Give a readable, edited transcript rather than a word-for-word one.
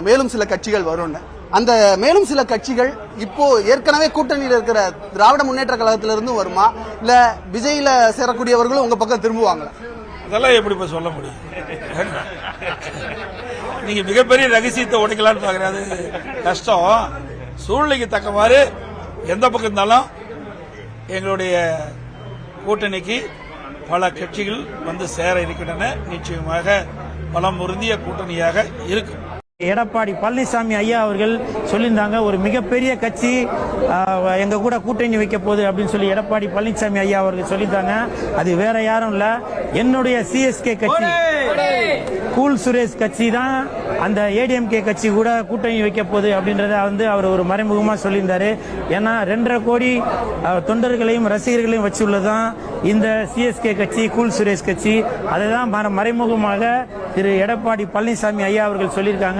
மேலும் சில கட்சிகள் வரும்னு. அந்த மேலும் சில கட்சிகள் இப்போ ஏற்கனவே கூட்டணியில் இருக்கிற திராவிட முன்னேற்ற கழகத்திலிருந்து வருமா, இல்ல விஜயில சேரக்கூடியவர்களும் உங்க பக்கம் திரும்புவாங்களா? அதெல்லாம் எப்படி இப்ப சொல்ல முடியும்? நீங்க மிகப்பெரிய ரகசியத்தை உடைக்கலான்னு பாக்குறது கஷ்டம். சூழ்நிலைக்கு தக்கவாறு எந்த பக்கம் இருந்தாலும் எங்களுடைய கூட்டணிக்கு பல கட்சிகள் வந்து சேர இருக்கின்றன. நிச்சயமாக பலம் பொருந்திய கூட்டணியாக இருக்கும். எடப்பாடி பழனிசாமி ஐயா அவர்கள் சொல்லியிருந்தாங்க, ஒரு மிகப்பெரிய கட்சி எங்க கூட கூட்டணி வைக்க போகுது அப்படின்னு சொல்லி எடப்பாடி பழனிசாமி ஐயா அவர்கள் சொல்லியிருந்தாங்க. அது வேற யாரும் இல்ல, என்னுடைய சிஎஸ்கே கட்சி கூல் சுரேஷ் கட்சி தான் அந்த ஏடிஎம்கே கட்சி கூட கூட்டணி வைக்க போகுது அப்படின்றத வந்து அவர் ஒரு மறைமுகமா சொல்லியிருந்தாரு. ஏன்னா 2.5 கோடி தொண்டர்களையும் ரசிகர்களையும் வச்சுள்ளதான் இந்த சிஎஸ்கே கட்சி, கூல் சுரேஷ் கட்சி. அதை தான் மறைமுகமாக திரு எடப்பாடி பழனிசாமி ஐயா அவர்கள் சொல்லியிருக்காங்க.